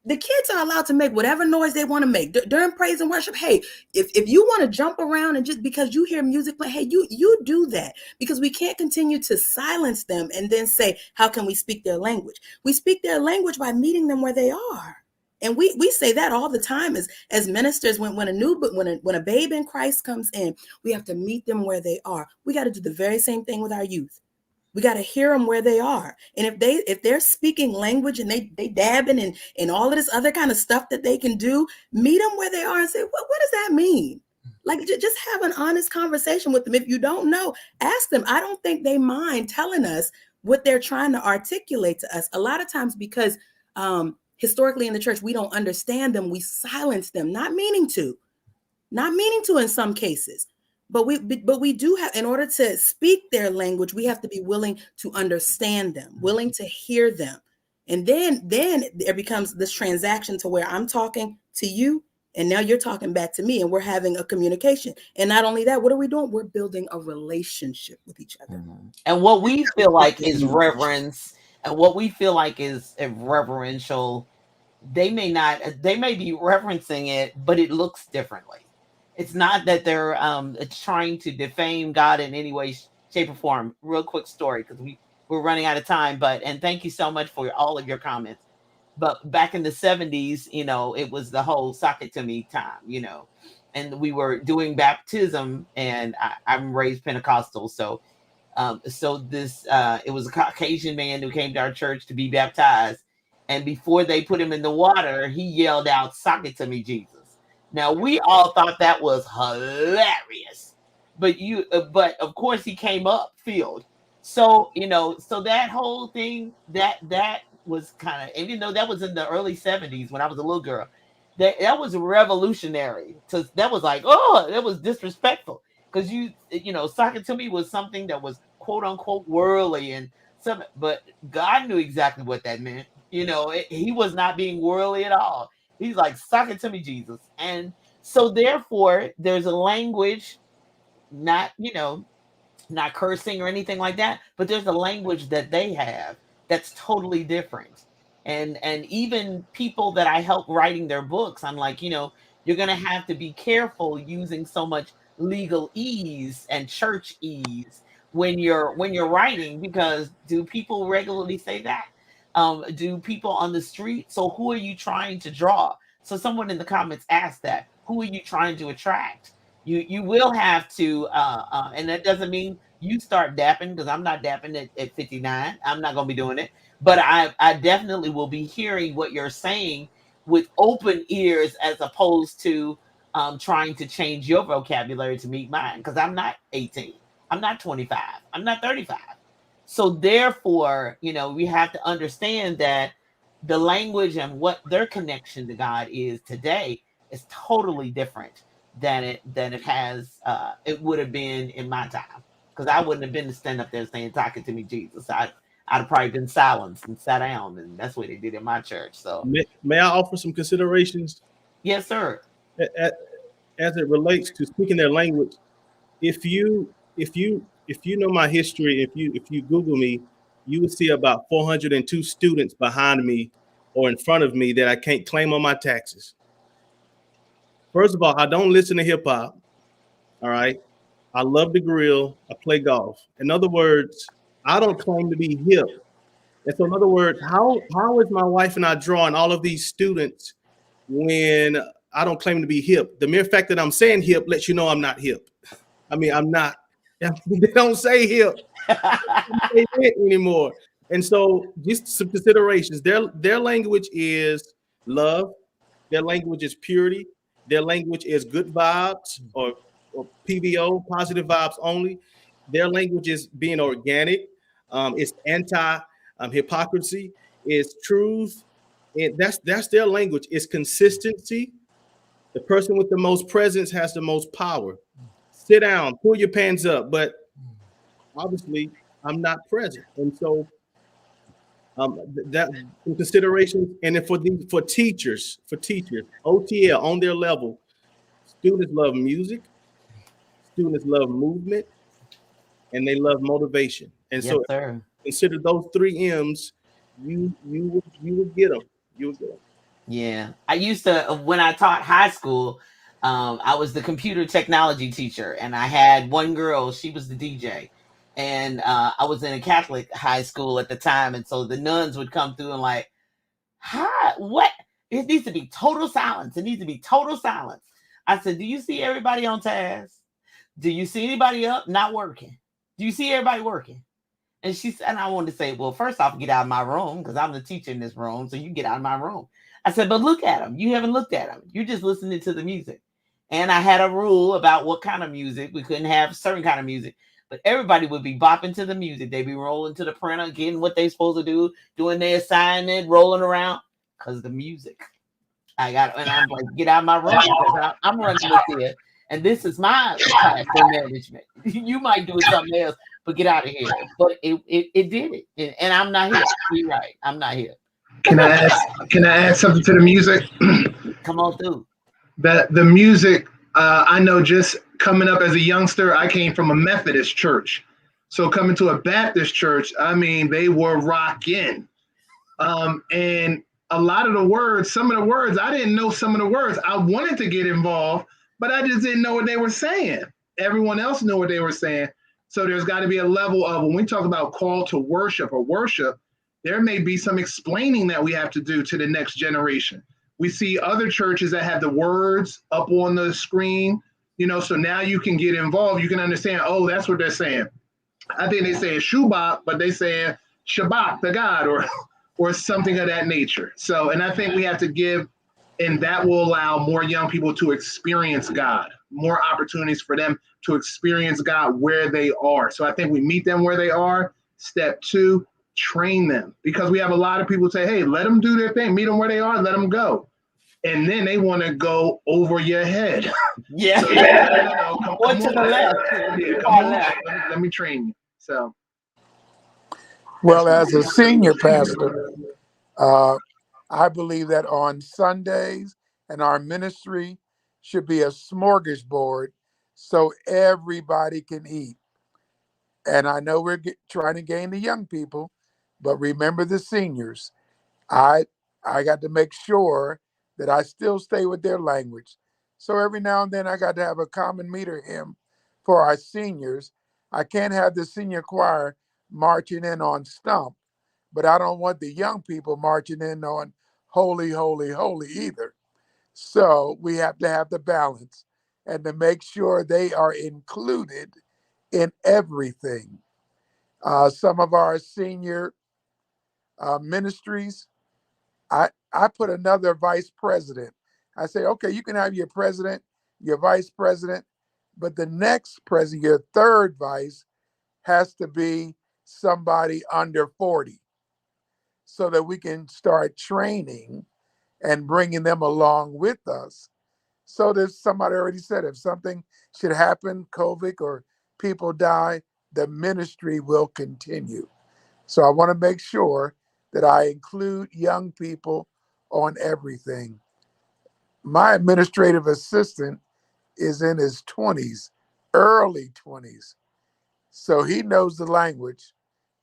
the kids are allowed to make whatever noise they want to make during praise and worship. Hey, if you want to jump around and just because you hear music play, hey, you do that, because we can't continue to silence them and then say, how can we speak their language? We speak their language by meeting them where they are. And we say that all the time as ministers. When a babe in Christ comes in, we have to meet them where they are. We got to do the very same thing with our youth. We got to hear them where they are. And if they're speaking language and they dabbing and all of this other kind of stuff that they can do, meet them where they are and say, what does that mean? Like, just have an honest conversation with them. If you don't know, ask them. I don't think they mind telling us what they're trying to articulate to us. A lot of times, because historically in the church, we don't understand them, we silence them, not meaning to in some cases. But we do have, in order to speak their language, we have to be willing to understand them, willing to hear them. And then there becomes this transaction to where I'm talking to you and now you're talking back to me and we're having a communication. And not only that, what are we doing? We're building a relationship with each other. And what we feel like is reverence and what we feel like is reverential, they may be reverencing it, but it looks differently. It's not that they're trying to defame God in any way, shape, or form. Real quick story, because we're running out of time. And thank you so much for all of your comments. But back in the 70s, it was the whole sock it to me time, and we were doing baptism, and I'm raised Pentecostal, so this it was a Caucasian man who came to our church to be baptized, and before they put him in the water, he yelled out, "Sock it to me, Jesus." Now we all thought that was hilarious, but of course he came up filled. So so that whole thing that was kind of, even though that was in the early 70s when I was a little girl, that was revolutionary. So that was like, oh, that was disrespectful, because sock it to me was something that was quote unquote worldly and something, but God knew exactly what that meant. He was not being worldly at all. He's like, sock it to me, Jesus. And so therefore there's a language, not cursing or anything like that, but there's a language that they have that's totally different. And even people that I help writing their books, I'm like, you're going to have to be careful using so much legal ease and church ease when you're writing, because do people regularly say that? Do people on the street? So who are you trying to draw? So someone in the comments asked that. Who are you trying to attract? You will have to, and that doesn't mean you start dapping, because I'm not dapping at 59. I'm not going to be doing it. But I definitely will be hearing what you're saying with open ears, as opposed to trying to change your vocabulary to meet mine, because I'm not 18. I'm not 25. I'm not 35. So therefore, we have to understand that the language and what their connection to God is today is totally different than it would have been in my time, because I wouldn't have been to stand up there saying, "Talk it to me, Jesus." I'd have probably been silenced and sat down, and that's what they did in my church. So may I offer some considerations? Yes, sir. As it relates to speaking their language, if you know my history, if you Google me, you would see about 402 students behind me or in front of me that I can't claim on my taxes. First of all, I don't listen to hip hop. All right. I love to grill. I play golf. In other words, I don't claim to be hip. And so in other words, how is my wife and I drawing all of these students when I don't claim to be hip? The mere fact that I'm saying hip lets you know I'm not hip. I mean, I'm not. They don't say hip anymore. And so just some considerations. Their language is love. Their language is purity. Their language is good vibes, or or PVO, positive vibes only. Their language is being organic. It's anti hypocrisy. It's truth. And that's their language. It's consistency. The person with the most presence has the most power. Sit down, pull your pants up, but obviously I'm not present, and so that in consideration. And then for teachers, OTL on their level, students love music, students love movement, and they love motivation. And Yes, so sir. consider those 3 M's. You would get them. You would get them. Yeah. I used to, when I taught high school, I was the computer technology teacher, and I had one girl, she was the DJ. And I was in a Catholic high school at the time. And so the nuns would come through and like, hi, what? It needs to be total silence. It needs to be total silence. I said, do you see everybody on task? Do you see anybody up not working? Do you see everybody working? And she said, and I wanted to say, well, first off, get out of my room because I'm the teacher in this room. So you get out of my room. I said, but look at them. You haven't looked at them. You're just listening to the music. And I had a rule about what kind of music. We couldn't have certain kind of music, but everybody would be bopping to the music. They'd be rolling to the printer, getting what they're supposed to do, doing their assignment, rolling around because the music. And I'm like, get out of my room because I'm running this here. And this is my classroom management. You might do something else, but get out of here. But it did it. And I'm not here. You're right. I'm not here. Can I add something to the music? Come on through. The music, I know just coming up as a youngster, I came from a Methodist church. So coming to a Baptist church, I mean, they were rocking. And a lot of the words, some of the words, I didn't know some of the words. I wanted to get involved, but I just didn't know what they were saying. Everyone else knew what they were saying. So there's got to be a level of, when we talk about call to worship or worship, there may be some explaining that we have to do to the next generation. We see other churches that have the words up on the screen, so now you can get involved. You can understand, oh, that's what they're saying. I think they say Shubak, but they say Shabbat, the God, or something of that nature. So, and I think we have to give, and that will allow more young people to experience God, more opportunities for them to experience God where they are. So I think we meet them where they are. Step 2, train them, because we have a lot of people say, hey, let them do their thing, meet them where they are, let them go. And then they want to go over your head. Yeah. So, come to the left. Yeah, come on, let me train you. So, Well, as a senior pastor, I believe that on Sundays and our ministry should be a smorgasbord so everybody can eat. And I know we're trying to gain the young people, but remember the seniors. I got to make sure that I still stay with their language. So every now and then I got to have a common meter hymn for our seniors. I can't have the senior choir marching in on Stump, but I don't want the young people marching in on Holy, Holy, Holy either. So we have to have the balance and to make sure they are included in everything. Some of our senior ministries, I put another vice president. I say, okay, you can have your president, your vice president, but the next president, your third vice, has to be somebody under 40 so that we can start training and bringing them along with us. So there's somebody already said, if something should happen, COVID or people die, the ministry will continue. So I want to make sure that I include young people on everything. My administrative assistant is in his 20s, early 20s. So he knows the language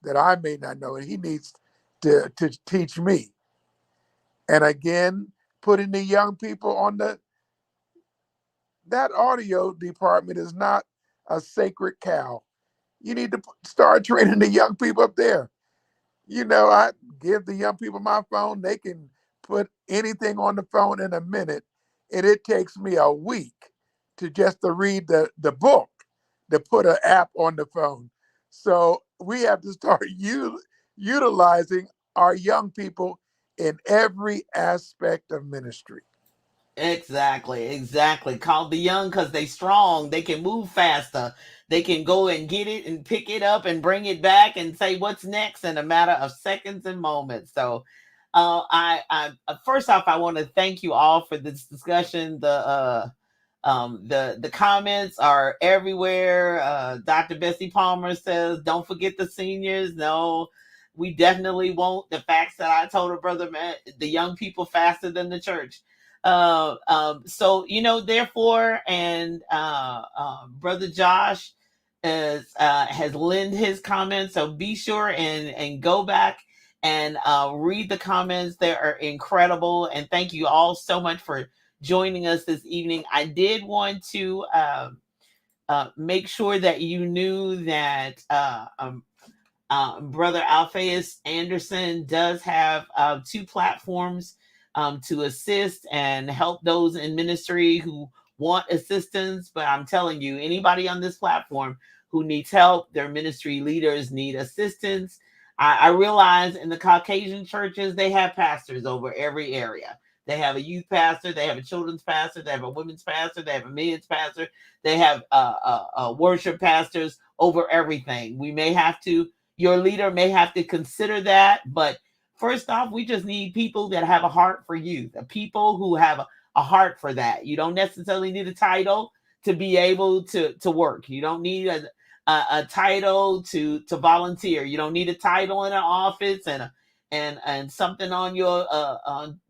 that I may not know, and he needs to teach me. And again, putting the young people on that audio department is not a sacred cow. You need to start training the young people up there. I give the young people my phone. They can put anything on the phone in a minute. And it takes me a week to read the book, to put an app on the phone. So we have to start utilizing our young people in every aspect of ministry. Exactly. Call the young because they strong. They can move faster. They can go and get it and pick it up and bring it back and say what's next in a matter of seconds and moments. So, I first off, I want to thank you all for this discussion. The comments are everywhere. Dr. Bessie Palmer says, "Don't forget the seniors." No, we definitely won't. The facts that I told her brother, man, the young people faster than the church. So therefore, and brother Josh has lent his comments. So be sure and go back and read the comments. They are incredible, and thank you all so much for joining us this evening. I did want to make sure that you knew that Brother Alphaeus Anderson does have 2 platforms to assist and help those in ministry who want assistance. But I'm telling you, anybody on this platform who needs help, their ministry leaders need assistance. I realize in the Caucasian churches, they have pastors over every area. They have a youth pastor, they have a children's pastor, they have a women's pastor, they have a men's pastor, they have worship pastors over everything. Your leader may have to consider that, but first off, we just need people that have a heart for youth, people who have a heart for that. You don't necessarily need a title to be able to work. You don't need a title to volunteer. You don't need a title in an office and something on your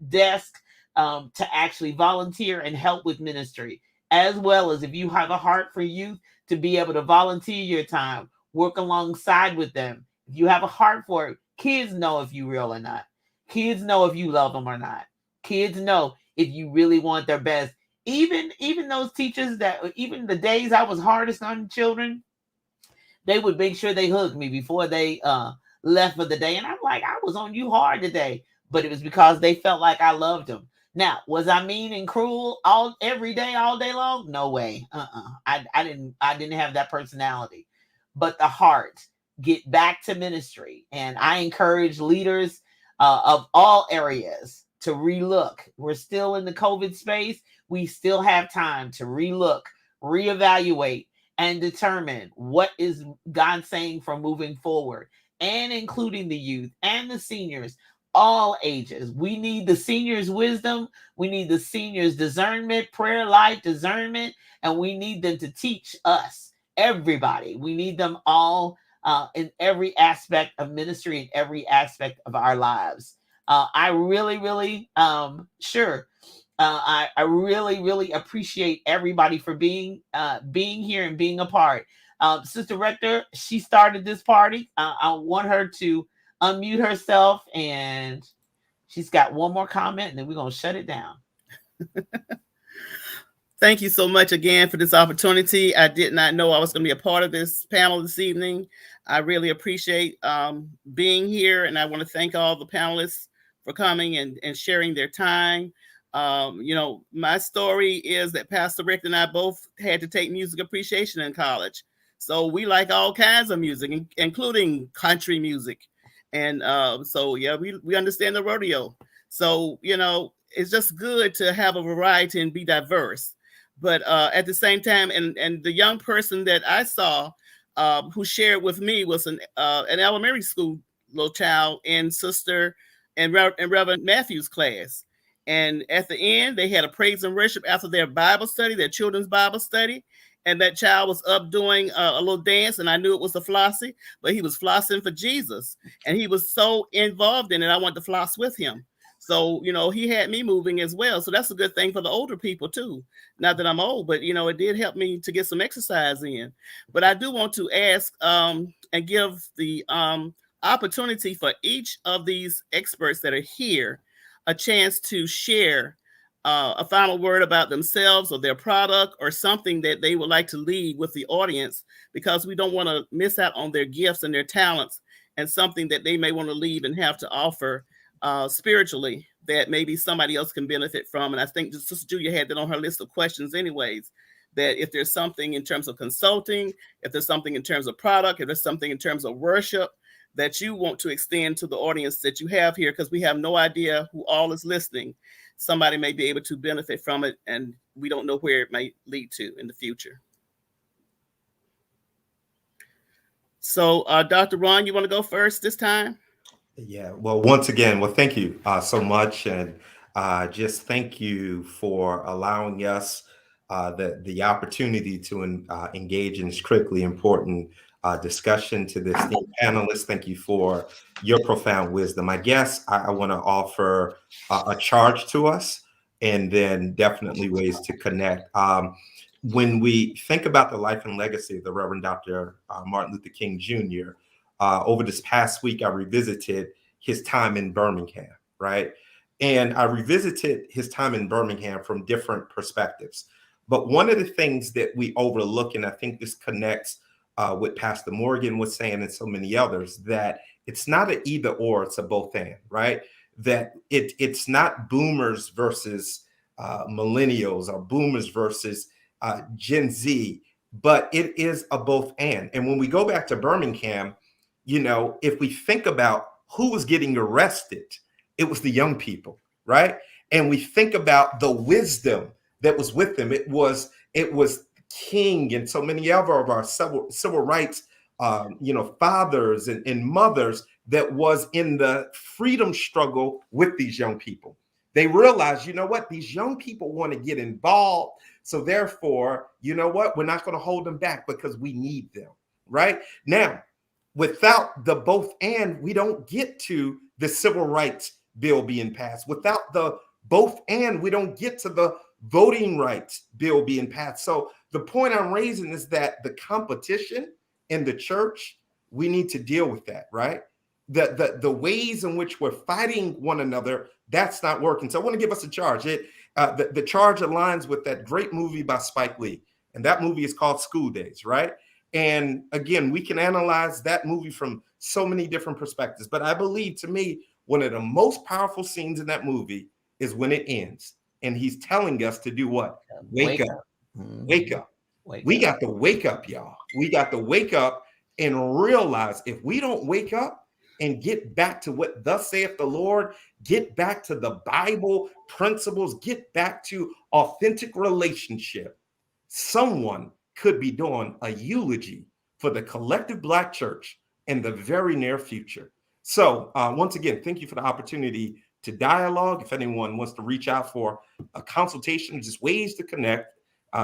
desk to actually volunteer and help with ministry, as well as if you have a heart for youth to be able to volunteer your time, work alongside with them. If you have a heart for it, kids know if you real or not. Kids know if you love them or not. Kids know if you really want their best. Even those teachers that, even the days I was hardest on children, they would make sure they hugged me before they left for the day. And I'm like, I was on you hard today, but it was because they felt like I loved them. Now, was I mean and cruel every day, all day long? No way. I didn't have that personality. But the heart, get back to ministry. And I encourage leaders of all areas to relook. We're still in the COVID space. We still have time to relook, reevaluate, and determine what is God saying for moving forward, and including the youth and the seniors, all ages. We need the seniors' wisdom. We need the seniors' discernment, prayer life discernment, and we need them to teach us, everybody. We need them all in every aspect of ministry, in every aspect of our lives. I really, really, I really, really appreciate everybody for being here and being a part. Sister Rector, she started this party. I want her to unmute herself, and she's got one more comment, and then we're gonna shut it down. Thank you so much again for this opportunity. I did not know I was going to be a part of this panel this evening. I really appreciate being here, and I want to thank all the panelists for coming and sharing their time. My story is that Pastor Rick and I both had to take music appreciation in college. So we like all kinds of music, including country music. And we understand the rodeo. So, it's just good to have a variety and be diverse. But at the same time, and the young person that I saw who shared with me was an elementary school little child in Sister and Reverend Matthew's class. And at the end, they had a praise and worship after their Bible study, their children's Bible study. And that child was up doing a little dance, and I knew it was a flossy, but he was flossing for Jesus. And he was so involved in it, I wanted to floss with him. So, he had me moving as well. So that's a good thing for the older people too. Not that I'm old, but, it did help me to get some exercise in. But I do want to ask and give the opportunity for each of these experts that are here a chance to share a final word about themselves or their product or something that they would like to leave with the audience, because we don't want to miss out on their gifts and their talents and something that they may want to leave and have to offer spiritually that maybe somebody else can benefit from. And I think Sister Julia had that on her list of questions anyways, that if there's something in terms of consulting, if there's something in terms of product, if there's something in terms of worship that you want to extend to the audience that you have here, because we have no idea who all is listening. somebody may be able to benefit from it, and we don't know where it may lead to in the future. So, Dr. Ron, you want to go first this time? Yeah, well, once again, well, thank you so much. And just thank you for allowing us the opportunity to engage in this critically important discussion. To the esteemed panelists, thank you for your profound wisdom. I guess I want to offer a charge to us, and then definitely ways to connect. When we think about the life and legacy of the Reverend Dr. Martin Luther King Jr., over this past week, I revisited his time in Birmingham, right? And I revisited his time in Birmingham from different perspectives. But one of the things that we overlook, and I think this connects with Pastor Morgan was saying and so many others, that it's not an either or, it's a both and, right? That it's not boomers versus millennials or boomers versus Gen Z, but it is a both and. And when we go back to Birmingham, you know, if we think about who was getting arrested, it was the young people, right? And we think about the wisdom that was with them. It was King and so many other of our civil rights, fathers and mothers that was in the freedom struggle with these young people. They realized, you know what, these young people want to get involved. So therefore, you know what, we're not going to hold them back because we need them, right? Now, without the both and, we don't get to the civil rights bill being passed. Without the both and, we don't get to the voting rights bill being passed. So the point I'm raising is that the competition in the church, we need to deal with that, right? The ways in which we're fighting one another, that's not working. So I want to give us a charge. The charge aligns with that great movie by Spike Lee. And that movie is called School Days, right? And again, we can analyze that movie from so many different perspectives. But I believe, to me, one of the most powerful scenes in that movie is when it ends. And he's telling us to do what? Wake up. Wake up. We got to wake up, y'all. We got to wake up and realize if we don't wake up and get back to what thus saith the Lord, get back to the Bible principles, get back to authentic relationship, someone could be doing a eulogy for the collective Black church in the very near future. So once again, thank you for the opportunity to dialogue. If anyone wants to reach out for a consultation, just ways to connect,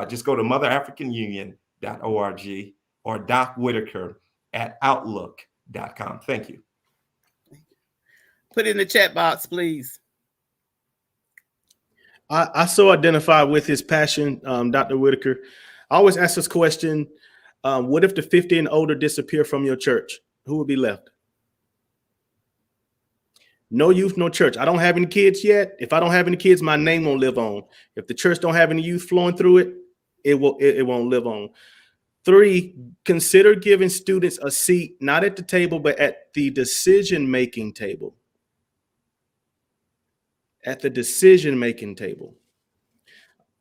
just go to motherafricanunion.org or docwhitaker@outlook.com. Thank you. Put it in the chat box, please. I so identify with his passion, Dr. Whitaker. I always ask this question, what if the 50 and older disappear from your church? Who would be left? No youth, no church. I don't have any kids yet. If I don't have any kids, my name won't live on. If the church don't have any youth flowing through it, it won't live on. 3, consider giving students a seat, not at the table, but at the decision-making table. At the decision-making table.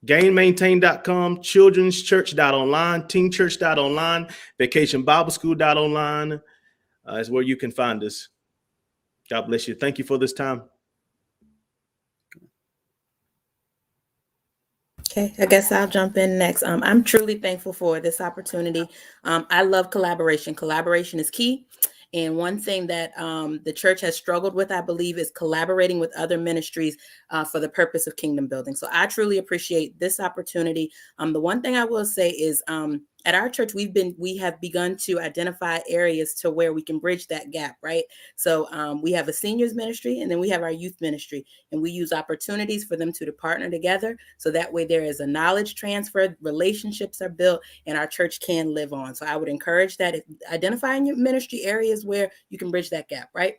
GainMaintain.com, childrenschurch.online, teenchurch.online, vacationbibleschool.online is where you can find us. God bless you. Thank you for this time. Okay, I guess I'll jump in next. I'm truly thankful for this opportunity. I love collaboration. Collaboration is key. And one thing that the church has struggled with, I believe, is collaborating with other ministries for the purpose of kingdom building. So I truly appreciate this opportunity. The one thing I will say is at our church, we have begun to identify areas to where we can bridge that gap, right? So we have a seniors ministry, and then we have our youth ministry, and we use opportunities for them to partner together. So that way there is a knowledge transfer, relationships are built, and our church can live on. So I would encourage that, identifying your ministry areas where you can bridge that gap, right?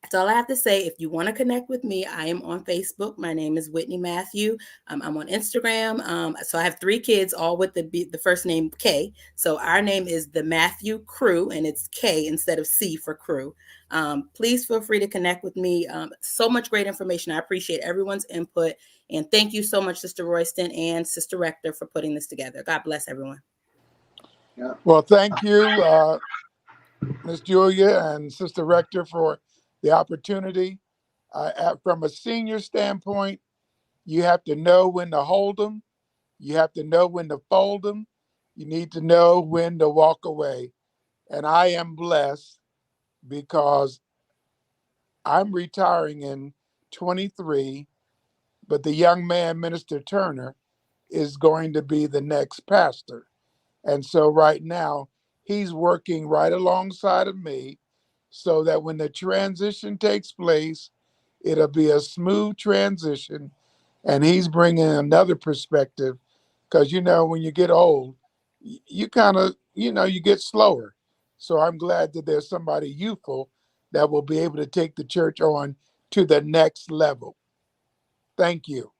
That's all I have to say. If you want to connect with me, I am on Facebook. My name is Whitney Matthew. I'm on Instagram. So I have 3 kids, all with the first name K. So our name is the Matthew Crew, and it's K instead of C for crew. Please feel free to connect with me. So much great information. I appreciate everyone's input. And thank you so much, Sister Royston and Sister Rector, for putting this together. God bless everyone. Yeah. Well, thank you, Ms. Julia and Sister Rector, for the opportunity. From a senior standpoint, you have to know when to hold them. You have to know when to fold them. You need to know when to walk away. And I am blessed because I'm retiring in 23, but the young man, Minister Turner, is going to be the next pastor. And so right now, he's working right alongside of me so that when the transition takes place, it'll be a smooth transition. And he's bringing another perspective because, when you get old, you kind of, you get slower. So I'm glad that there's somebody youthful that will be able to take the church on to the next level. Thank you.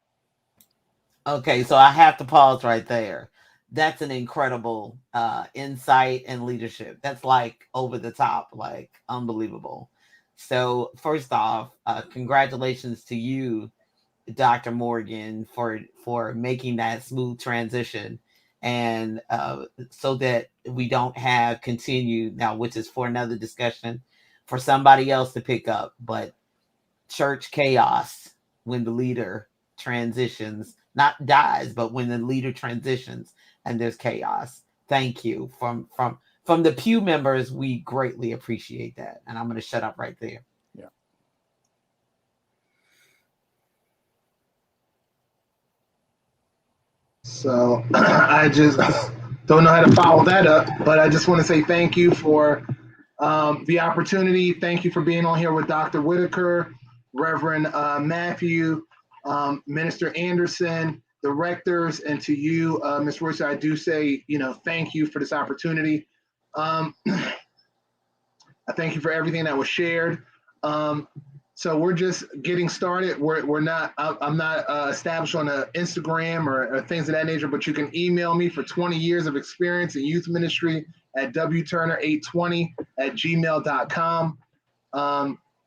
Okay, so I have to pause right there. That's an incredible insight and leadership. That's like over the top, like unbelievable. So first off, congratulations to you, Dr. Morgan, for making that smooth transition, and so that we don't have continued now, which is for another discussion, for somebody else to pick up. But church chaos when the leader transitions, not dies, but when the leader transitions and there's chaos. Thank you from the pew members. We greatly appreciate that, and I'm going to shut up right there. Yeah. So I just don't know how to follow that up, but I just want to say thank you for the opportunity. Thank you for being on here with Dr. Whitaker, Reverend Matthew, Minister Anderson, the rectors, and to you, Ms. Royce, I do say, thank you for this opportunity. I thank you for everything that was shared. So we're just getting started. We're not. I'm not established on Instagram or things of that nature. But you can email me for 20 years of experience in youth ministry at wturner820@gmail.com.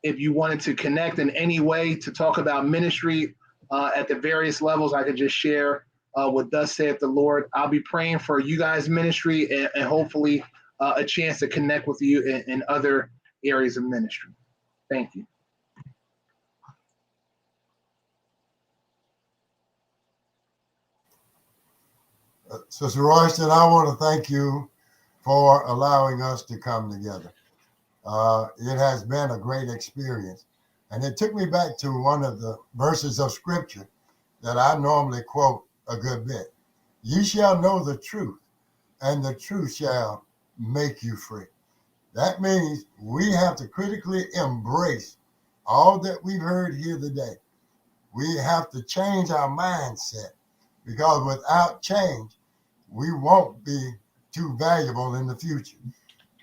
If you wanted to connect in any way to talk about ministry at the various levels, I could just share what thus saith the Lord. I'll be praying for you guys' ministry and hopefully a chance to connect with you in other areas of ministry. Thank you. Sister Royston, I want to thank you for allowing us to come together. It has been a great experience. And it took me back to one of the verses of scripture that I normally quote a good bit. Ye shall know the truth, and the truth shall make you free. That means we have to critically embrace all that we've heard here today. We have to change our mindset, because without change, we won't be too valuable in the future.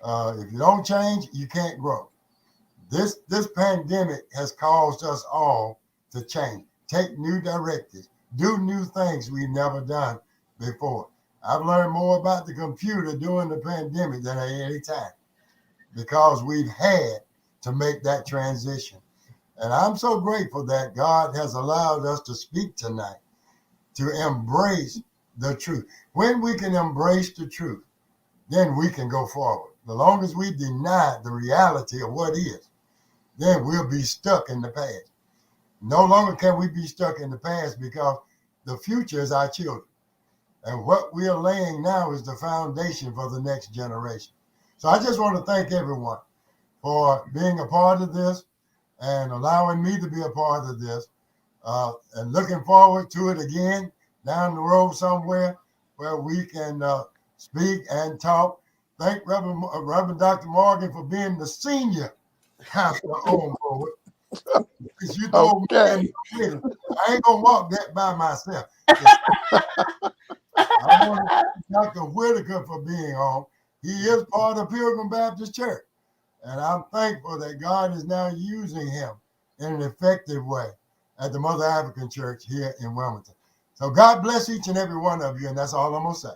If you don't change, you can't grow. This pandemic has caused us all to change, take new directives, do new things we've never done before. I've learned more about the computer during the pandemic than at any time, because we've had to make that transition. And I'm so grateful that God has allowed us to speak tonight, to embrace the truth. When we can embrace the truth, then we can go forward. The longer as we deny the reality of what is, then we'll be stuck in the past. No longer can we be stuck in the past, because the future is our children. And what we are laying now is the foundation for the next generation. So I just want to thank everyone for being a part of this and allowing me to be a part of this, and looking forward to it again down the road somewhere where we can speak and talk. Thank Reverend Dr. Morgan for being the senior pastor on board. Because you told me, I ain't gonna walk that by myself. I want to thank Dr. Whitaker for being on. He is part of Pilgrim Baptist Church, and I'm thankful that God is now using him in an effective way at the Mother African Church here in Wilmington. So God bless each and every one of you, and that's all I'm gonna say.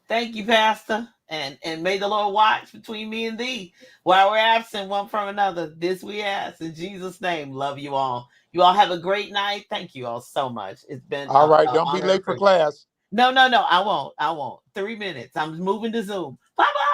Thank you, Pastor. And may the Lord watch between me and thee while we're absent one from another. This we ask in Jesus' name. Love you all. You all have a great night. Thank you all so much. It's been all right. Don't be late for class. No, I won't. 3 minutes. I'm moving to Zoom. Bye-bye.